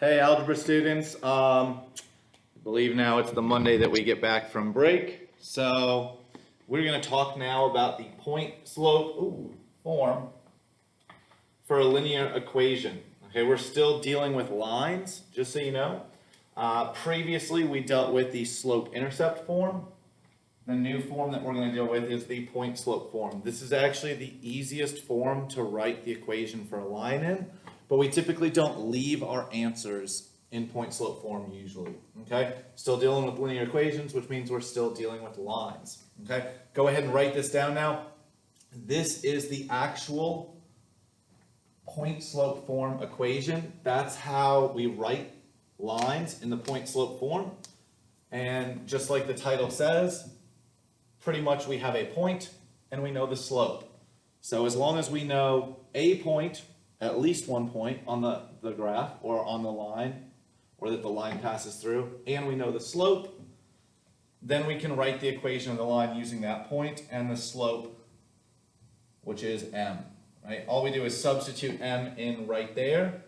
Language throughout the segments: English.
Hey, algebra students. I believe now it's the Monday that we get back from break. So we're going to talk now about the point slope form for a linear equation. Okay, we're still dealing with lines, just so you know. Previously, we dealt with the slope intercept form. The new form that we're going to deal with is the point slope form. This is actually the easiest form to write the equation for a line in, but we typically don't leave our answers in point slope form usually, okay? Still dealing with linear equations, which means we're still dealing with lines, okay? Go ahead and write this down now. This is the actual point slope form equation. That's how we write lines in the point slope form. And just like the title says, pretty much we have a point and we know the slope. So as long as we know a point, at least one point on the graph or on the line, or that the line passes through, and we know the slope, then we can write the equation of the line using that point and the slope, which is m, right? All we do is substitute m in right there,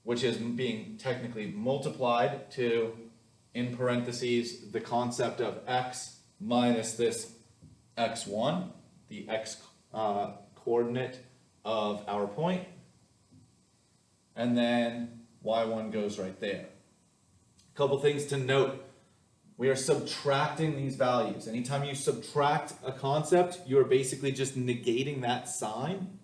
which is being technically multiplied to, in parentheses, the concept of x minus this x1, the x coordinate of our point, and then y1 goes right there. A couple things to note. We are subtracting these values. Anytime you subtract a concept, you are basically just negating that sign.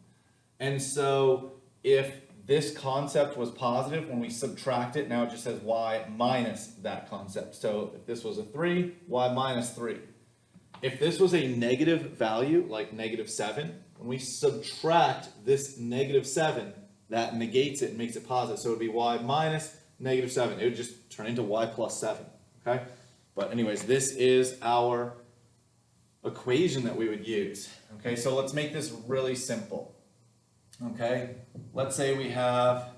And so if this concept was positive, when we subtract it, now it just says y minus that concept. So if this was a 3, y minus 3. If this was a negative value, like -7, when we subtract this -7, that negates it and makes it positive. So it would be y minus -7. It would just turn into y plus 7, okay? But anyways, this is our equation that we would use. Okay, so let's make this really simple. Okay, let's say we have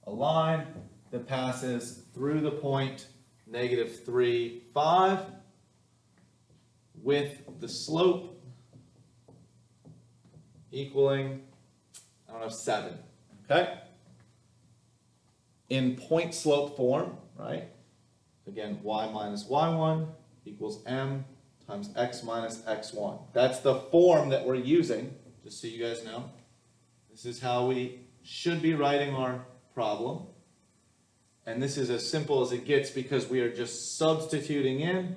a line that passes through the point -3, 5 with the slope equaling, 7, okay? In point slope form, right? Again, y minus y1 equals m times x minus x1. That's the form that we're using, just so you guys know. This is how we should be writing our problem. And this is as simple as it gets because we are just substituting in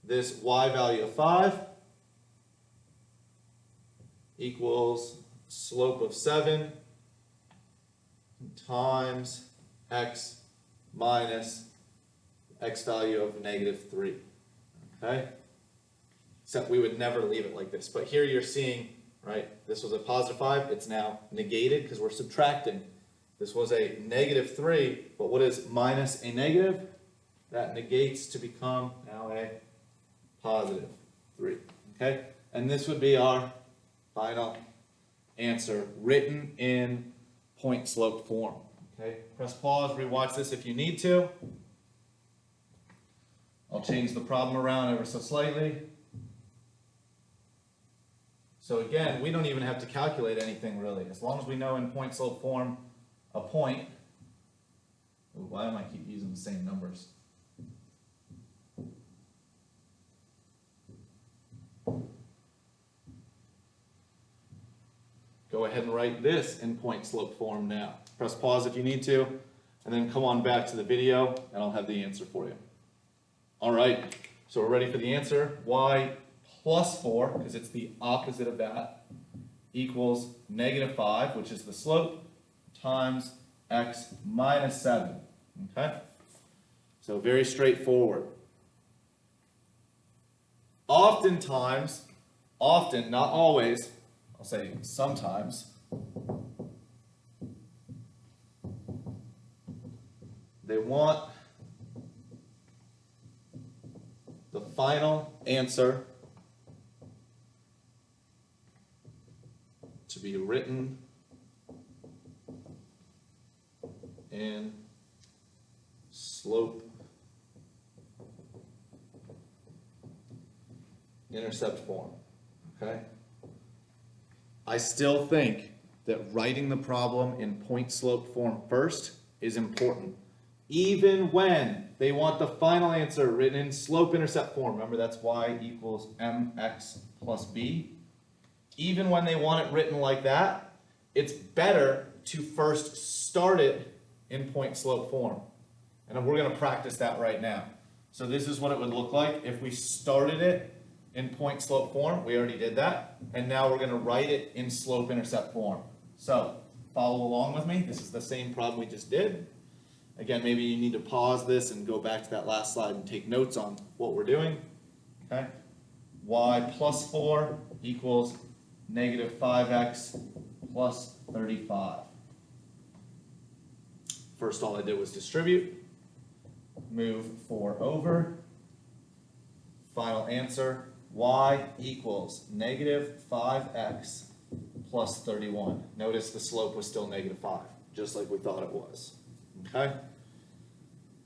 this y value of 5 equals slope of 7 times x minus x value of -3, okay? Except we would never leave it like this. But here you're seeing, right, this was a positive 5, it's now negated because we're subtracting. This was a -3, but what is minus a negative? That negates to become now a positive 3, okay? And this would be our final answer written in point slope form, okay? Press pause, rewatch this if you need to. I'll change the problem around ever so slightly. So again, we don't even have to calculate anything really. As long as we know in point slope form a point. Ooh, why am I keep using the same numbers? Go ahead and write this in point slope form now. Press pause if you need to, and then come on back to the video, and I'll have the answer for you. All right, so we're ready for the answer. Y plus 4, because it's the opposite of that, equals -5, which is the slope, times x minus 7, okay? So very straightforward. Oftentimes, often, not always, I'll say sometimes, they want the final answer to be written in slope intercept form, okay? I still think that writing the problem in point slope form first is important. Even when they want the final answer written in slope-intercept form, remember that's y equals mx plus b. Even when they want it written like that, it's better to first start it in point-slope form. And we're going to practice that right now. So this is what it would look like if we started it in point-slope form. We already did that. And now we're going to write it in slope-intercept form. So follow along with me. This is the same problem we just did. Again, maybe you need to pause this and go back to that last slide and take notes on what we're doing. Okay? Y plus 4 equals negative 5x plus 35. First, all I did was distribute. Move 4 over. Final answer, y equals negative 5x plus 31. Notice the slope was still negative 5, just like we thought it was. Okay?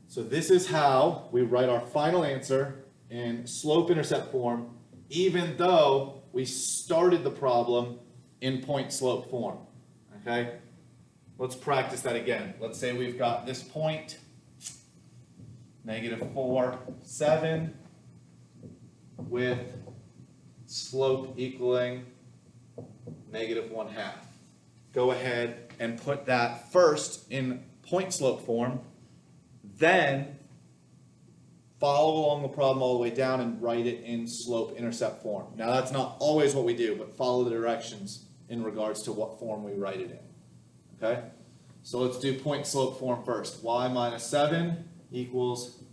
So this is how we write our final answer in slope-intercept form, even though we started the problem in point-slope form. Okay? Let's practice that again. Let's say we've got this point, negative 4, 7, with slope equaling negative 1/2. Go ahead and put that first in point-slope form, then follow along the problem all the way down and write it in slope-intercept form. Now that's not always what we do, but follow the directions in regards to what form we write it in. Okay? So let's do point-slope form first. Y minus 7 equals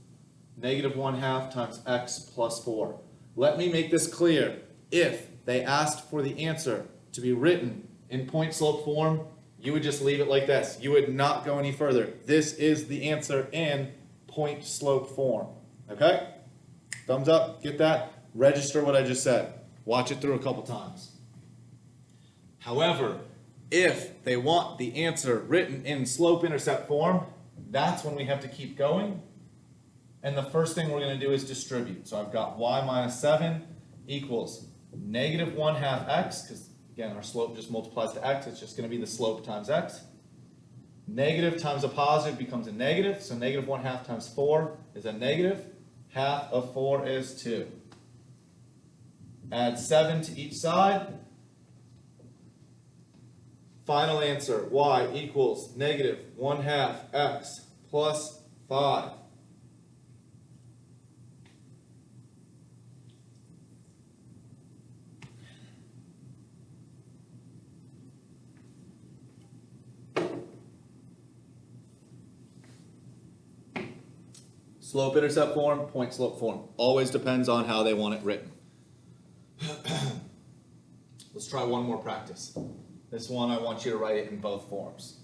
negative 1/2 times x plus 4. Let me make this clear. If they asked for the answer to be written in point-slope form, you would just leave it like this. You would not go any further. This is the answer in point-slope form. Okay? Thumbs up, get that? Register what I just said. Watch it through a couple times. However, if they want the answer written in slope-intercept form, that's when we have to keep going. And the first thing we're going to do is distribute. So I've got y minus 7 equals negative 1/2 x, because again, our slope just multiplies to x. It's just going to be the slope times x. Negative times a positive becomes a negative. So negative 1/2 times 4 is a negative. Half of 4 is 2. Add 7 to each side. Final answer, y equals negative 1/2 x plus 5. Slope-intercept form, point-slope form. Always depends on how they want it written. Let's try one more practice. This one, I want you to write it in both forms.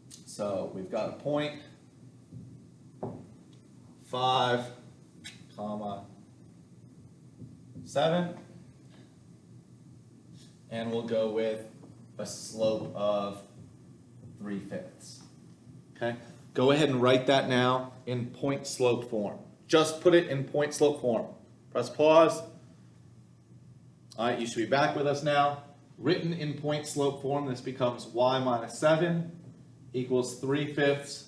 So we've got a point, 5, comma, 7, and we'll go with a slope of 3/5. Okay? Go ahead and write that now in point-slope form. Just put it in point-slope form. Press pause. All right, you should be back with us now. Written in point-slope form, this becomes y minus 7 equals 3/5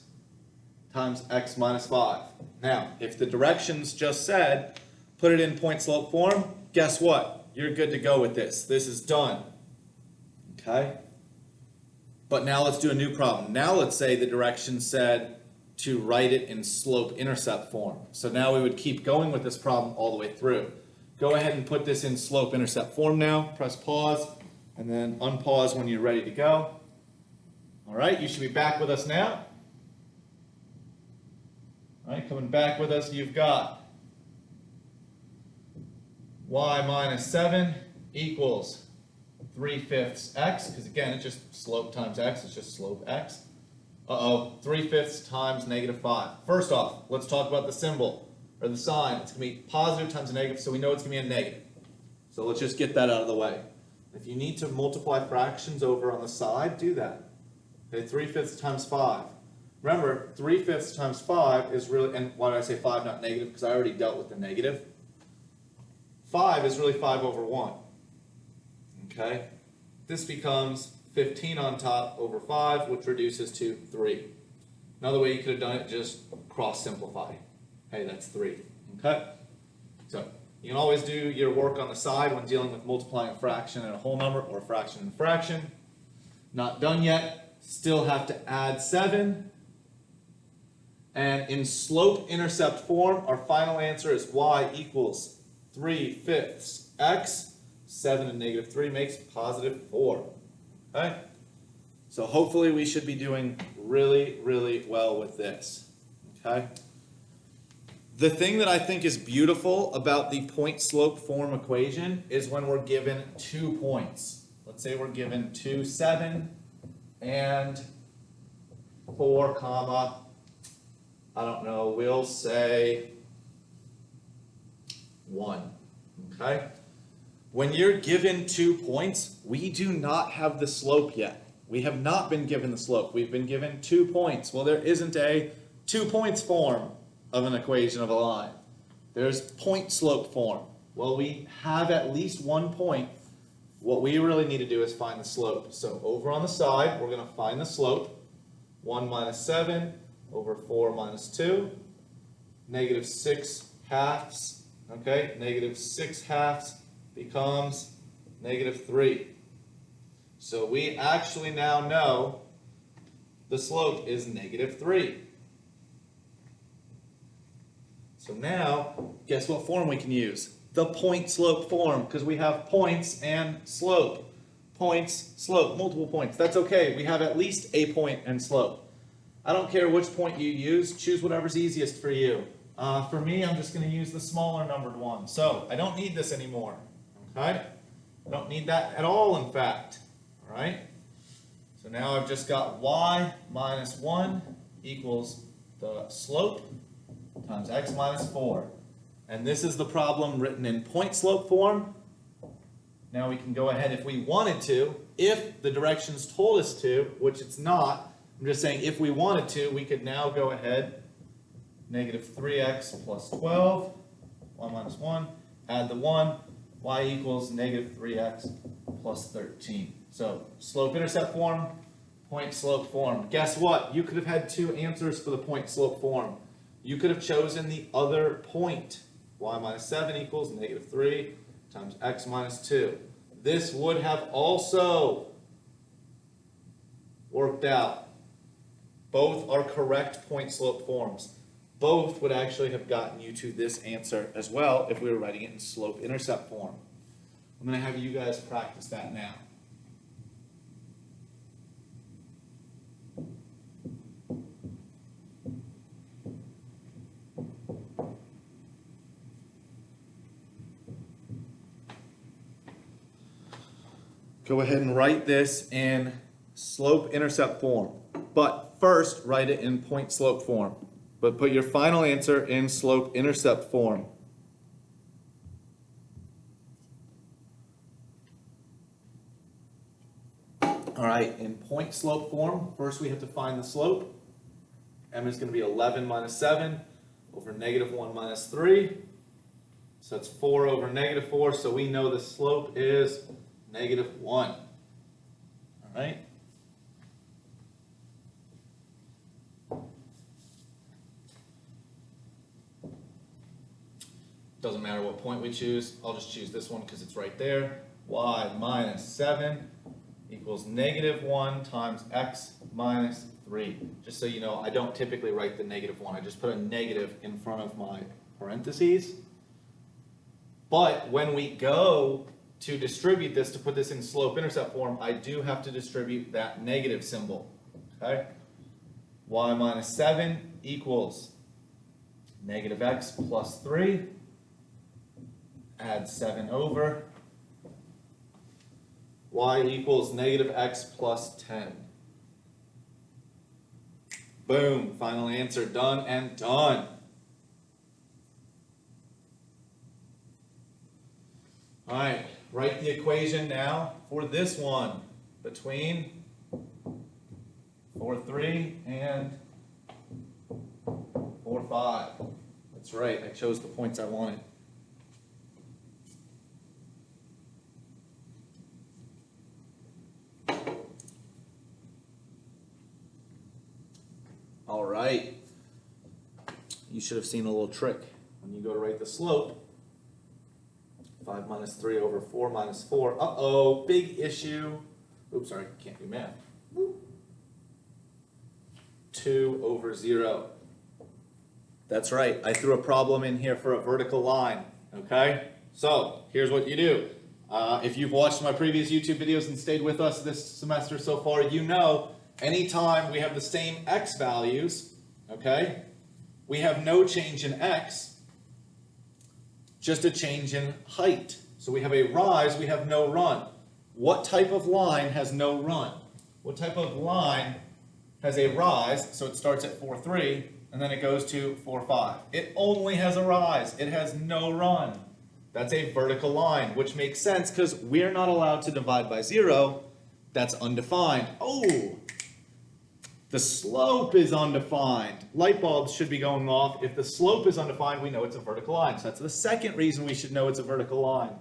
times x minus 5. Now, if the directions just said, put it in point-slope form, guess what? You're good to go with this. This is done. Okay? But now let's do a new problem. Now let's say the directions said to write it in slope-intercept form. So now we would keep going with this problem all the way through. Go ahead and put this in slope-intercept form now. Press pause, and then unpause when you're ready to go. All right, you should be back with us now. All right, coming back with us, you've got y minus 7 equals 3/5 x, because again, it's just slope times x, it's just slope x. 3/5 times negative 5. First off, let's talk about the symbol, or the sign. It's going to be positive times a negative, so we know it's going to be a negative. So let's just get that out of the way. If you need to multiply fractions over on the side, do that. Okay, 3/5 times 5. Remember, 3/5 times 5 is really, and why did I say 5, not negative? Because I already dealt with the negative. 5 is really 5 over 1. Okay? This becomes 15 on top over 5, which reduces to 3. Another way you could have done it, just cross simplify. Hey, that's 3. Okay? So you can always do your work on the side when dealing with multiplying a fraction and a whole number, or a fraction and a fraction. Not done yet. Still have to add 7. And in slope-intercept form, our final answer is y equals 3/5 x. 7 and negative 3 makes positive 4. Okay? So hopefully we should be doing really, really well with this. Okay? The thing that I think is beautiful about the point-slope form equation is when we're given 2 points. Let's say we're given 2, 7, and 4, comma, I don't know, we'll say 1. Okay? When you're given 2 points, we do not have the slope yet. We have not been given the slope. We've been given 2 points. Well, there isn't a 2 points form of an equation of a line. There's point slope form. Well, we have at least 1 point. What we really need to do is find the slope. So over on the side, we're going to find the slope. 1 minus 7 over 4 minus 2. Negative 6 halves. Okay, negative 6 halves becomes negative 3. So we actually now know the slope is negative 3. So now, guess what form we can use? The point slope form, because we have points and slope. Points, slope, multiple points. That's okay. We have at least a point and slope. I don't care which point you use. Choose whatever's easiest for you. For me, I'm just going to use the smaller numbered one. So I don't need this anymore. Okay? I don't need that at all, in fact. All right? So now I've just got y minus 1 equals the slope times x minus 4. And this is the problem written in point slope form. Now we can go ahead if we wanted to, if the directions told us to, which it's not. I'm just saying if we wanted to, we could now go ahead, negative 3x plus 12, y minus 1, add the 1, y equals negative 3x plus 13. So slope-intercept form, point-slope form. Guess what? You could have had 2 answers for the point-slope form. You could have chosen the other point. Y minus 7 equals negative 3 times x minus 2. This would have also worked out. Both are correct point-slope forms. Both would actually have gotten you to this answer as well if we were writing it in slope-intercept form. I'm going to have you guys practice that now. Go ahead and write this in slope-intercept form. But first, write it in point-slope form. But put your final answer in slope-intercept form. All right, in point-slope form, first we have to find the slope. M is going to be 11 minus 7 over negative 1 minus 3. So it's 4 over negative 4, so we know the slope is negative 1. All right? Doesn't matter what point we choose. I'll just choose this one because it's right there. Y minus 7 equals negative 1 times x minus 3. Just so you know, I don't typically write the negative 1. I just put a negative in front of my parentheses. But when we go to distribute this, to put this in slope-intercept form, I do have to distribute that negative symbol. Okay? Y minus 7 equals negative x plus 3. Add 7 over. Y equals negative x plus 10. Boom, final answer, done and done. All right, write the equation now for this one between 4, 3 and 4, 5. That's right, I chose the points I wanted. All right. You should have seen a little trick. When you go to write the slope, 5 minus 3 over 4 minus 4. Uh-oh, big issue. Oops, sorry, can't do math. 2 over 0. That's right, I threw a problem in here for a vertical line, okay? So, here's what you do. If you've watched my previous YouTube videos and stayed with us this semester so far, you know anytime we have the same x values, okay, we have no change in x, just a change in height. So we have a rise, we have no run. What type of line has no run? What type of line has a rise, so it starts at 4, 3, and then it goes to 4, 5. It only has a rise, it has no run. That's a vertical line, which makes sense because we're not allowed to divide by 0. That's undefined. Oh, the slope is undefined. Light bulbs should be going off. If the slope is undefined, we know it's a vertical line. So that's the second reason we should know it's a vertical line.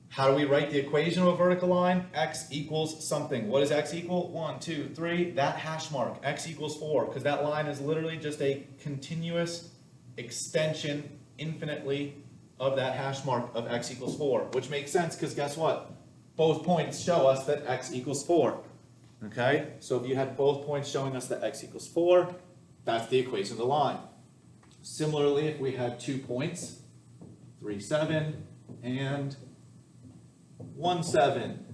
How do we write the equation of a vertical line? X equals something. What does x equal? 1, 2, 3. That hash mark. X equals 4, because that line is literally just a continuous extension infinitely of that hash mark of x equals 4, which makes sense because guess what? Both points show us that x equals 4. Okay? So if you had both points showing us that x equals 4, that's the equation of the line. Similarly, if we had 2 points, 3, 7, and 1, 7.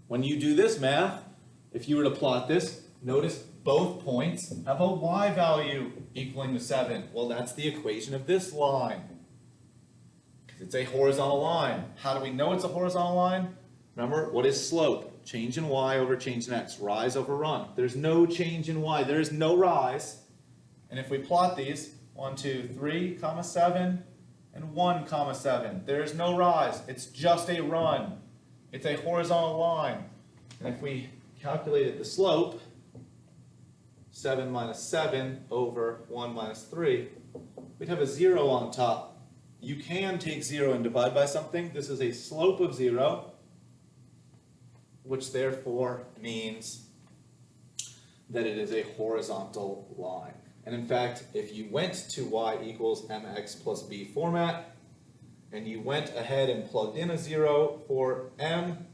When you do this math, if you were to plot this, notice both points have a y value equaling to 7. Well, that's the equation of this line. Because it's a horizontal line. How do we know it's a horizontal line? Remember, what is slope? Change in y over change in x. Rise over run. There's no change in y. There is no rise. And if we plot these, 1, 2, 3, 7, and 1, 7, there's no rise. It's just a run. It's a horizontal line. And if we calculated the slope, 7 minus 7 over 1 minus 3, we'd have a 0 on top. You can take 0 and divide by something. This is a slope of 0, which therefore means that it is a horizontal line. And in fact, if you went to y equals mx plus b format, and you went ahead and plugged in a 0 for m,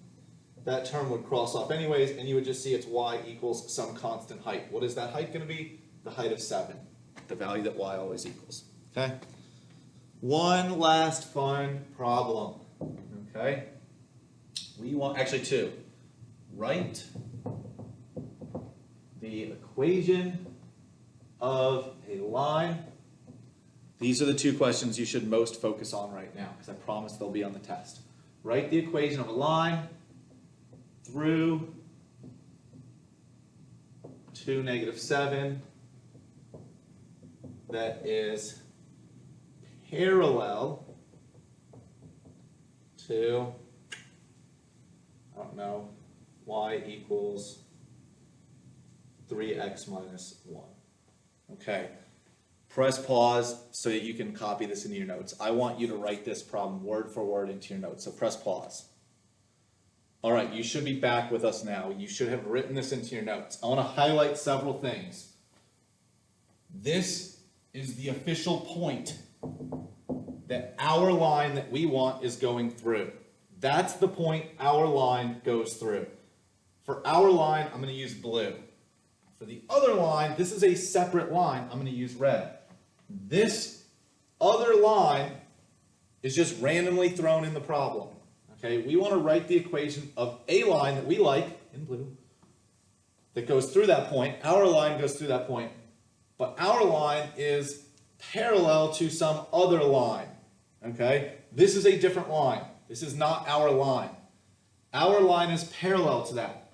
that term would cross off anyways, and you would just see it's y equals some constant height. What is that height going to be? The height of 7, the value that y always equals. Okay? One last fun problem. Okay? We want, actually two. Write the equation of a line. These are the two questions you should most focus on right now, because I promise they'll be on the test. Write the equation of a line through 2, -7 that is parallel to, I don't know, y equals 3x minus 1. Okay. Press pause so that you can copy this into your notes. I want you to write this problem word for word into your notes, so press pause. All right, you should be back with us now. You should have written this into your notes. I want to highlight several things. This is the official point that our line that we want is going through. That's the point our line goes through. For our line, I'm going to use blue. For the other line, this is a separate line. I'm going to use red. This other line is just randomly thrown in the problem. Okay, we want to write the equation of a line that we like, in blue, that goes through that point. Our line goes through that point. But our line is parallel to some other line. Okay, this is a different line. This is not our line. Our line is parallel to that.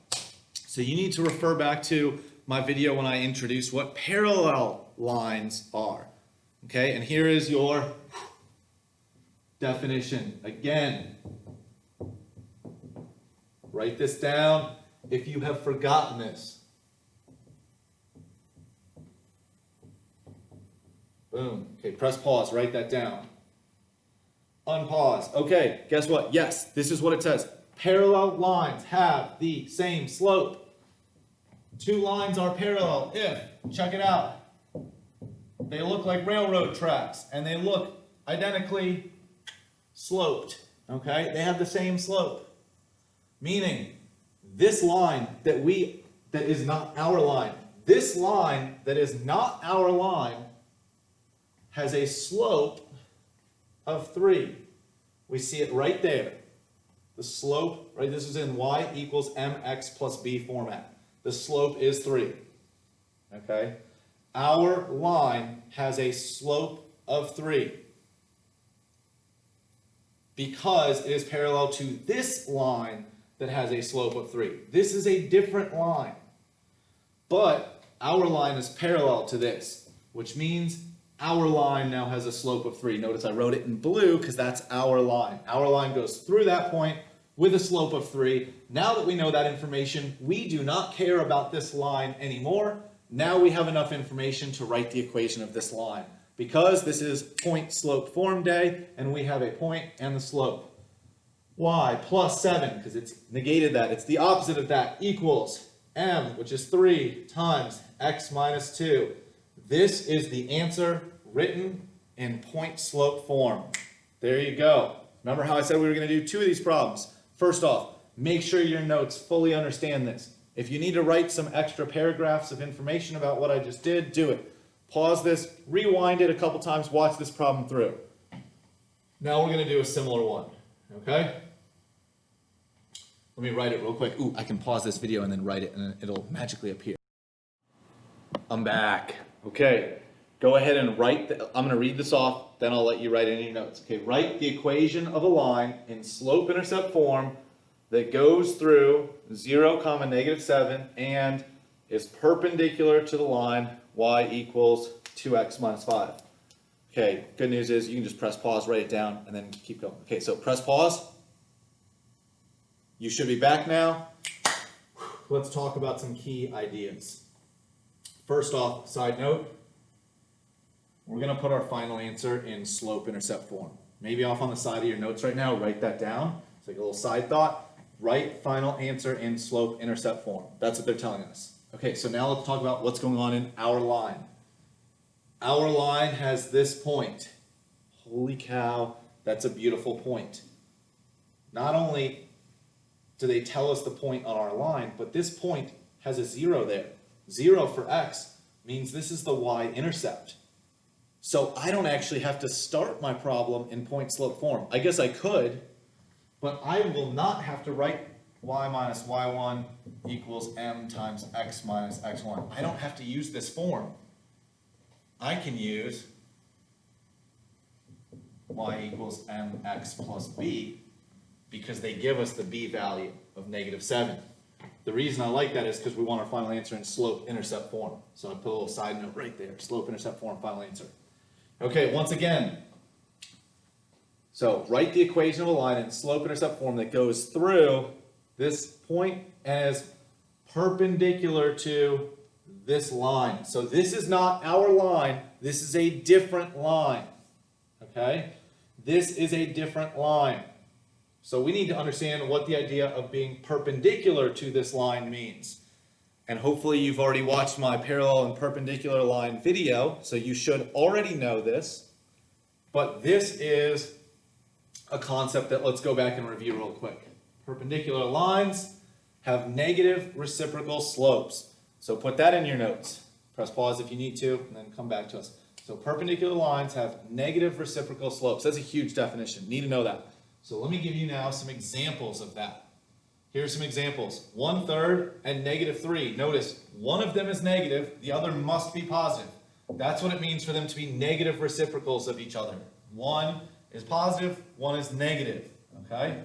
So you need to refer back to my video when I introduce what parallel lines are. Okay, and here is your definition. Again, write this down if you have forgotten this. Boom. Okay, press pause, write that down. Unpause. Okay, guess what? Yes, this is what it says. Parallel lines have the same slope. two lines are parallel if, check it out, they look like railroad tracks and they look identically sloped, okay? They have the same slope, meaning this line that is not our line, this line that is not our line has a slope of 3. We see it right there. The slope, right, this is in y equals mx plus b format. The slope is 3, okay? Our line has a slope of 3 because it is parallel to this line that has a slope of 3. This is a different line, but our line is parallel to this, which means our line now has a slope of 3. Notice I wrote it in blue because that's our line. Our line goes through that point with a slope of 3. Now that we know that information, we do not care about this line anymore. Now we have enough information to write the equation of this line because this is point slope form day and we have a point and the slope. Y plus 7, because it's negated that, it's the opposite of that, equals m, which is 3 times x minus 2. This is the answer written in point slope form. There you go. Remember how I said we were going to do 2 of these problems? First off, make sure your notes fully understand this. If you need to write some extra paragraphs of information about what I just did, do it. Pause this, rewind it a couple times, watch this problem through. Now we're going to do a similar one, okay? Let me write it real quick. Ooh, I can pause this video and then write it and it'll magically appear. I'm back. Okay, go ahead and write, I'm going to read this off, then I'll let you write it in your notes. Okay, write the equation of a line in slope-intercept form that goes through 0, -7 and is perpendicular to the line y equals 2x minus 5. Okay, good news is you can just press pause, write it down, and then keep going. Okay, so press pause. You should be back now. Let's talk about some key ideas. First off, side note, we're going to put our final answer in slope-intercept form. Maybe off on the side of your notes right now, write that down. It's like a little side thought. Write final answer in slope-intercept form. That's what they're telling us. Okay, so now let's talk about what's going on in our line. Our line has this point. Holy cow, that's a beautiful point. Not only do they tell us the point on our line, but this point has a 0 there. 0 for x means this is the y-intercept. So I don't actually have to start my problem in point-slope form. I guess I could, but I will not have to write y minus y1 equals m times x minus x1. I don't have to use this form. I can use y equals mx plus b because they give us the b value of -7. The reason I like that is because we want our final answer in slope-intercept form. So I put a little side note right there, slope-intercept form, final answer. Okay, once again, so write the equation of a line in slope-intercept form that goes through this point and is perpendicular to this line. So this is not our line, this is a different line, okay? This is a different line. So we need to understand what the idea of being perpendicular to this line means. And hopefully you've already watched my parallel and perpendicular line video, so you should already know this. But this is a concept that let's go back and review real quick. Perpendicular lines have negative reciprocal slopes. So put that in your notes. Press pause if you need to, and then come back to us. So perpendicular lines have negative reciprocal slopes. That's a huge definition. Need to know that. So let me give you now some examples of that. Here's some examples. 1/3 and -3. Notice one of them is negative, the other must be positive. That's what it means for them to be negative reciprocals of each other. One is positive, one is negative, okay?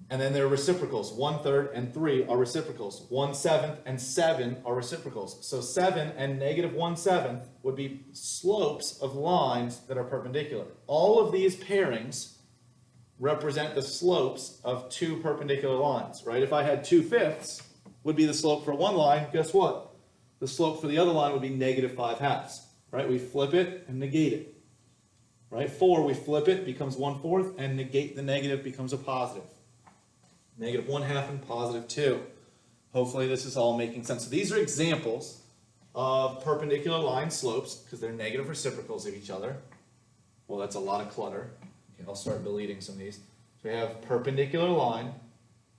And then they're reciprocals. 1/3 and 3 are reciprocals. 1/7 and 7 are reciprocals. So 7 and -1/7 would be slopes of lines that are perpendicular. All of these pairings represent the slopes of two perpendicular lines, right? If I had 2/5 would be the slope for one line, guess what? The slope for the other line would be -5/2, right? We flip it and negate it, right? 4, we flip it, becomes 1/4, and negate the negative becomes a positive. -1/2 and +2. Hopefully this is all making sense. So these are examples of perpendicular line slopes because they're negative reciprocals of each other. Well, that's a lot of clutter. Okay, I'll start deleting some of these. So we have perpendicular line.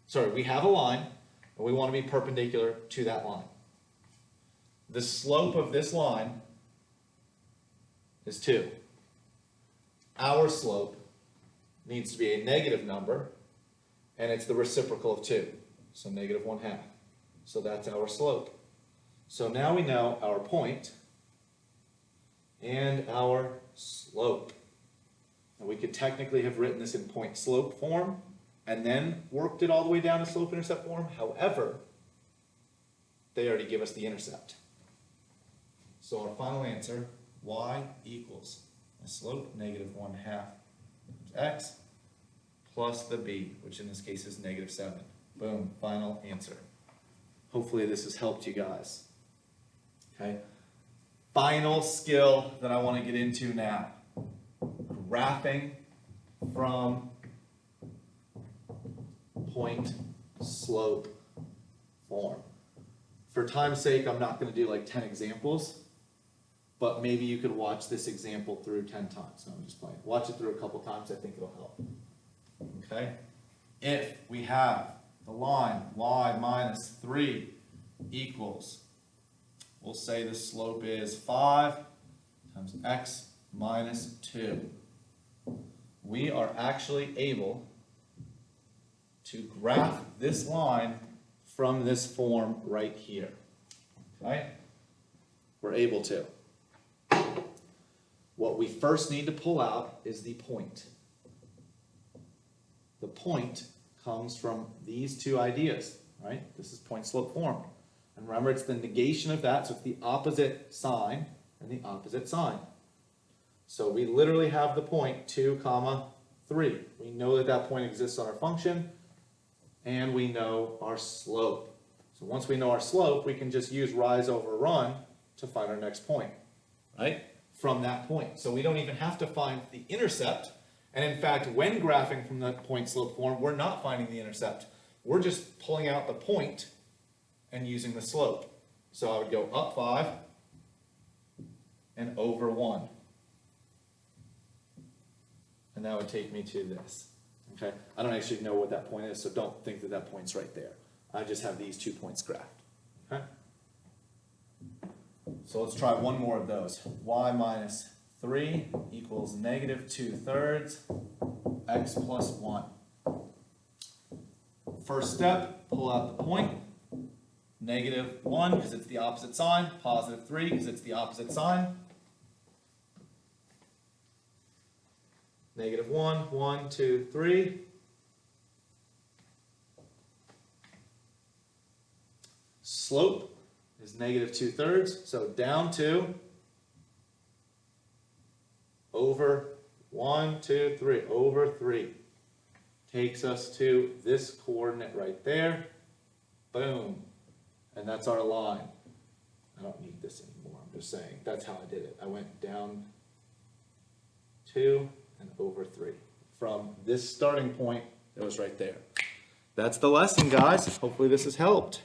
Sorry, we have a line, and we want to be perpendicular to that line. The slope of this line is 2. Our slope needs to be a negative number, and it's the reciprocal of 2, so negative 1/2. So that's our slope. So now we know our point and our slope. And we could technically have written this in point slope form and then worked it all the way down to slope intercept form. However, they already give us the intercept. So our final answer, y equals a slope negative 1/2 x plus the b, which in this case is negative 7. Boom, final answer. Hopefully this has helped you guys. Okay. Final skill that I want to get into now. Graphing from point slope form. For time's sake, I'm not going to do like 10 examples, but maybe you could watch this example through 10 times. No, I'm just playing. Watch it through a couple times. I think it'll help. Okay. If we have the line y minus 3 equals, we'll say the slope is 5 times x minus 2. We are actually able to graph this line from this form right here. Okay? We're able to. What we first need to pull out is the point. The point comes from these two ideas, right? This is point slope form. And remember, it's the negation of that, so it's the opposite sign and the opposite sign. So we literally have the point 2, 3. We know that that point exists on our function, and we know our slope. So once we know our slope, we can just use rise over run to find our next point, right? From that point. So we don't even have to find the intercept. And in fact, when graphing from the point slope form, we're not finding the intercept. We're just pulling out the point and using the slope. So I would go up 5 and over 1. And that would take me to this. Okay? I don't actually know what that point is, so don't think that that point's right there. I just have these 2 points graphed. Okay? So let's try one more of those. Y minus 3 equals negative 2/3 x plus 1. First step, pull out the point. Negative 1 because it's the opposite sign. Positive 3 because it's the opposite sign. Negative 1, 1, 2, 3. Slope is negative 2/3, so down 2 over 1, 2, 3, over 3. Takes us to this coordinate right there. Boom. And that's our line. I don't need this anymore, I'm just saying. That's how I did it. I went down 2 and over 3. From this starting point that was right there. That's the lesson, guys. Hopefully this has helped.